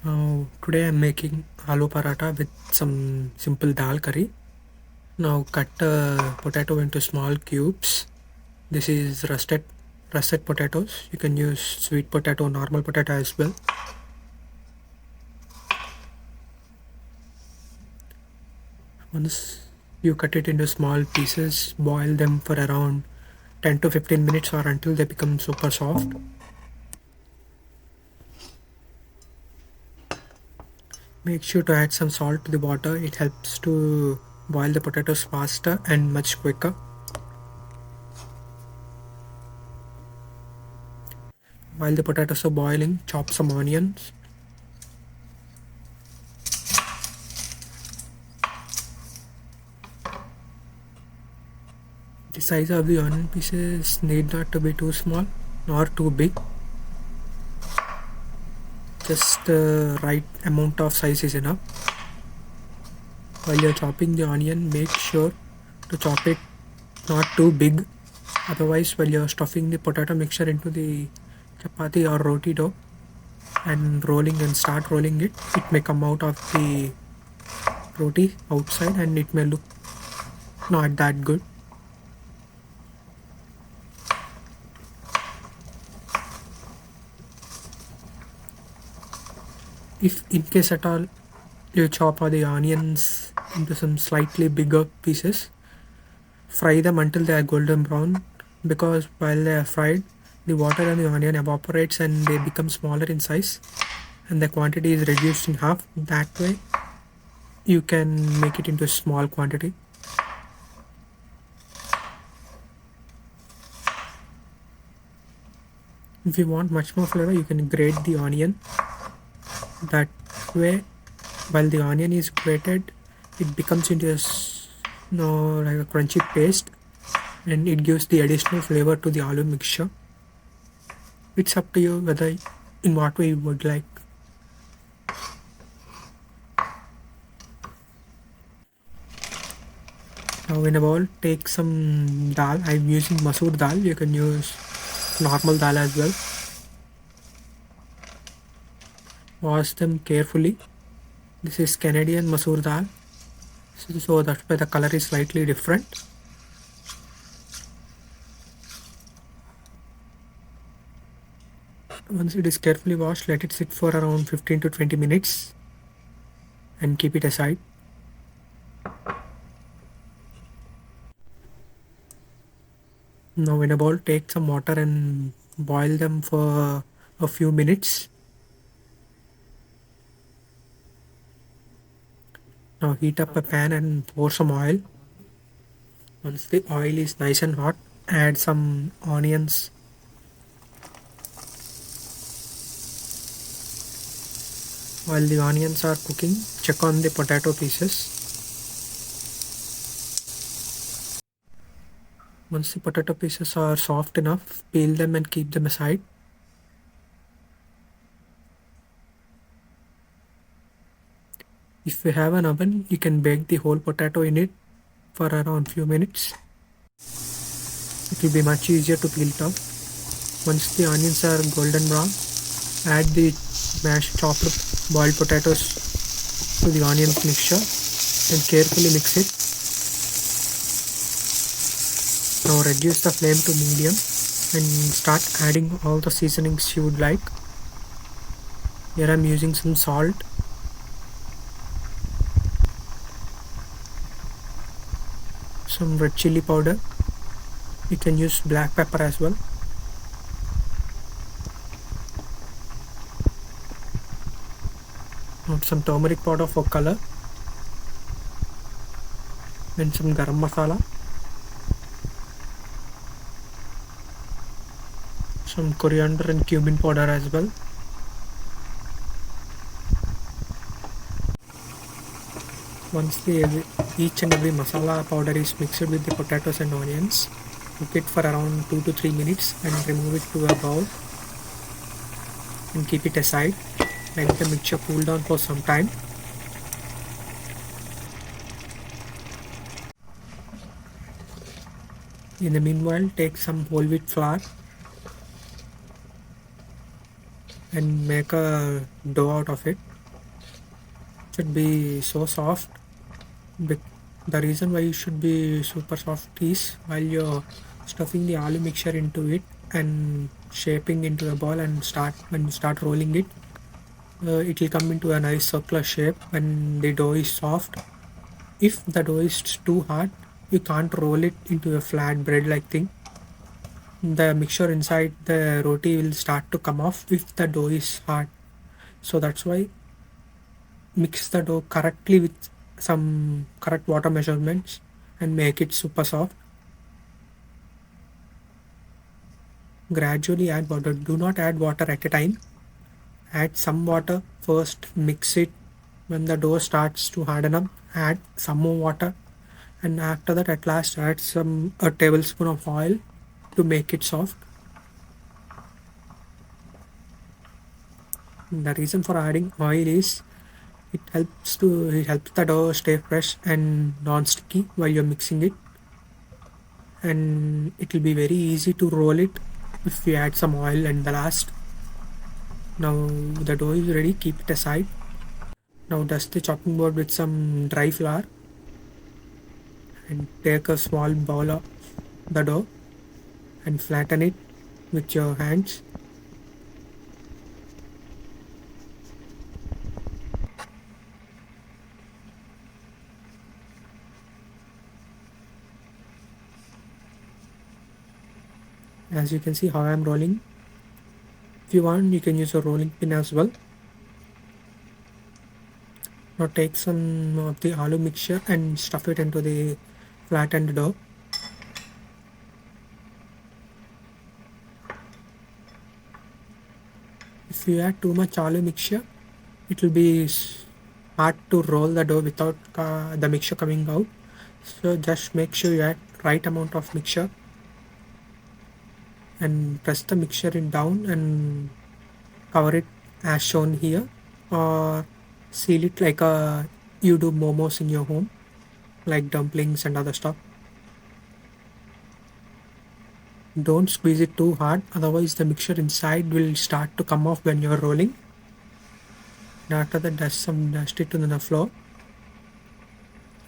Now today I'm making aloo paratha with some simple dal curry. Now cut potato into small cubes. This is russet potatoes. You can use sweet potato, normal potato as well. Once you cut it into small pieces, boil them for around 10 to 15 minutes or until they become super soft. Make sure to add some salt to the water. It helps to boil the potatoes faster and much quicker. While the potatoes are boiling, chop some onions. The size of the onion pieces need not to be too small nor too big. Just the right amount of size is enough. While you're chopping the onion, make sure to chop it not too big. Otherwise, while you're stuffing the potato mixture into the chapati or roti dough and start rolling it, it may come out of the roti outside and it may look not that good. If in case at all you chop all the onions into some slightly bigger pieces, fry them until they are golden brown, because while they are fried, the water and the onion evaporates and they become smaller in size and the quantity is reduced in half. That way you can make it into a small quantity. If you want much more flavor, you can grate the onion. That way, while the onion is grated, it becomes into like a crunchy paste and it gives the additional flavor to the aloo mixture. It's up to you whether in what way you would like. Now in a bowl, take some dal. I'm using masoor dal. You can use normal dal as well. Wash them carefully. This is Canadian masoor dal, so that's why the color is slightly different. Once it is carefully washed, let it sit for around 15 to 20 minutes and keep it aside. Now in a bowl, take some water and boil them for a few minutes. Now heat up a pan and pour some oil. Once the oil is nice and hot, add some onions. While the onions are cooking, check on the potato pieces. Once the potato pieces are soft enough, peel them and keep them aside. If you have an oven, you can bake the whole potato in it for around few minutes. It will be much easier to peel it off. Once the onions are golden brown, add the mashed chopped boiled potatoes to the onions mixture and carefully mix it. Now reduce the flame to medium and start adding all the seasonings you would like. Here I am using some salt, some red chilli powder. You can use black pepper as well. Add some turmeric powder for color and some garam masala, some coriander and cumin powder as well. Once each and every masala powder is mixed with the potatoes and onions, cook it for around 2 to 3 minutes and remove it to a bowl and keep it aside. Let the mixture cool down for some time. In the meanwhile, take some whole wheat flour and make a dough out of it. should be so soft. Bec- The reason why it should be super soft is while you're stuffing the aloo mixture into it and shaping into a ball and when you start rolling it, it will come into a nice circular shape when the dough is soft. If the dough is too hard, you can't roll it into a flat bread like thing. The mixture inside the roti will start to come off if the dough is hard. So that's why mix the dough correctly with some correct water measurements and make it super soft. Gradually add water. Do not add water at a time. Add some water first, mix it. When the dough starts to harden up, add some more water, and after that at last add a tablespoon of oil to make it soft. The reason for adding oil is it helps the dough stay fresh and non-sticky while you're mixing it, and it will be very easy to roll it if you add some oil at the last. Now the dough is ready, keep it aside. Now dust the chopping board with some dry flour and take a small bowl of the dough and flatten it with your hands. As you can see how I am rolling. If you want, you can use a rolling pin as well. Now take some of the aloo mixture and stuff it into the flattened dough. If you add too much aloo mixture, it will be hard to roll the dough without the mixture coming out. So just make sure you add right amount of mixture and press the mixture in down and cover it as shown here, or seal it like you do momos in your home, like dumplings and other stuff. Don't squeeze it too hard, otherwise the mixture inside will start to come off when you're rolling. And after that, dust it on the floor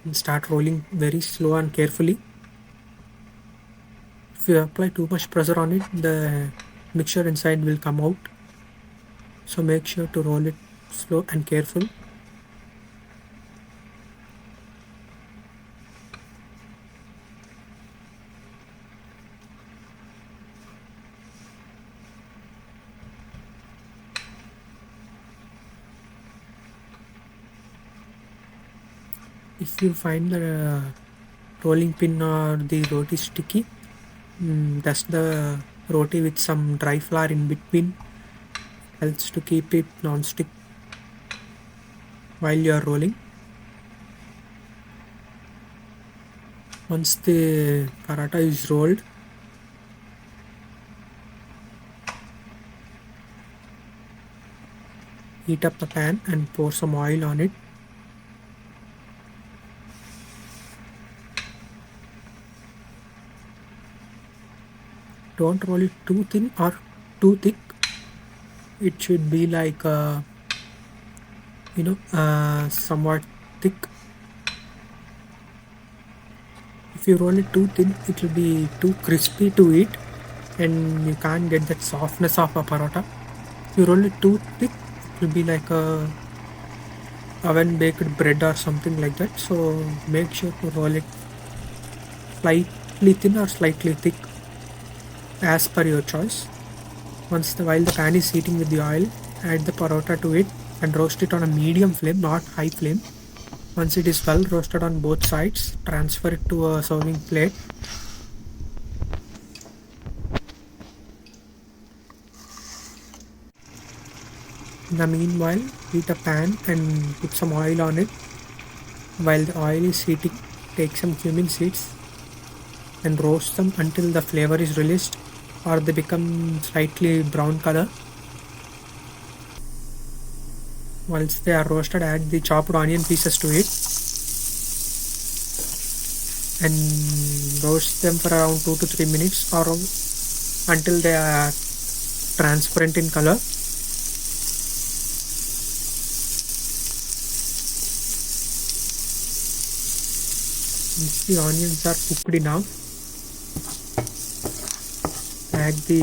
and start rolling very slow and carefully. If you apply too much pressure on it, the mixture inside will come out. So make sure to roll it slow and careful. If you find the rolling pin or the roti sticky, dust the roti with some dry flour in between. Helps to keep it non-stick while you are rolling. Once the paratha is rolled, heat up the pan and pour some oil on it. Don't roll it too thin or too thick. It should be like somewhat thick. If you roll it too thin, it will be too crispy to eat and you can't get that softness of a paratha. If you roll it too thick, it will be like a oven baked bread or something like that. So make sure to roll it slightly thin or slightly thick as per your choice. While the pan is heating with the oil, add the paratha to it and roast it on a medium flame, not high flame. Once it is well roasted on both sides, transfer it to a serving plate. In the meanwhile, heat a pan and put some oil on it. While the oil is heating, take some cumin seeds and roast them until the flavor is released or they become slightly brown color. Once they are roasted, add the chopped onion pieces to it and roast them for around 2 to 3 minutes or until they are transparent in color. Once the onions are cooked enough, add the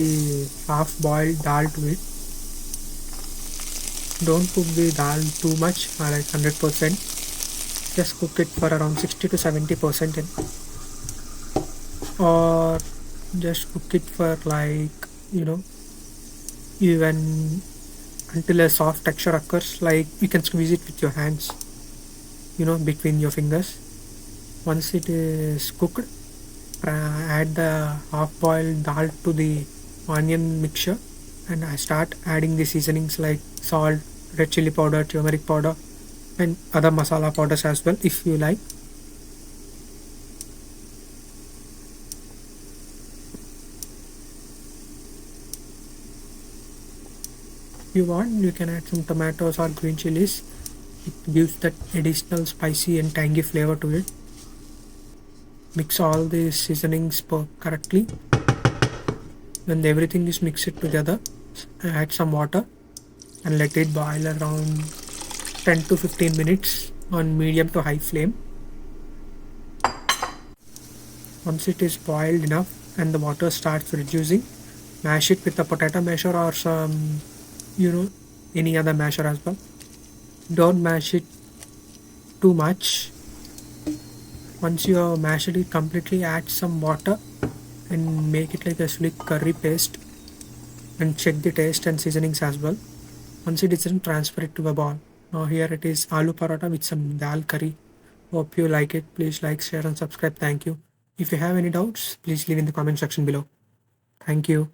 half boiled dal to it. Don't cook the dal too much, like 100%. Just cook it for around 60 to 70% or just cook it for like, you know, even until a soft texture occurs, like you can squeeze it with your hands, between your fingers. Once it is cooked, add the half boiled dal to the onion mixture, and I start adding the seasonings like salt, red chili powder, turmeric powder, and other masala powders as well if you like. If you want, you can add some tomatoes or green chilies. It gives that additional spicy and tangy flavor to it. Mix all the seasonings correctly. When everything is mixed together, add some water and let it boil around 10 to 15 minutes on medium to high flame. Once it is boiled enough and the water starts reducing, mash it with a potato masher or some, any other masher as well. Don't mash it too much. Once you have mashed it completely, add some water and make it like a slick curry paste, and check the taste and seasonings as well. Once it is done, transfer it to a bowl. Now here it is aloo paratha with some dal curry. Hope you like it. Please like, share and subscribe. Thank you. If you have any doubts, please leave in the comment section below. Thank you.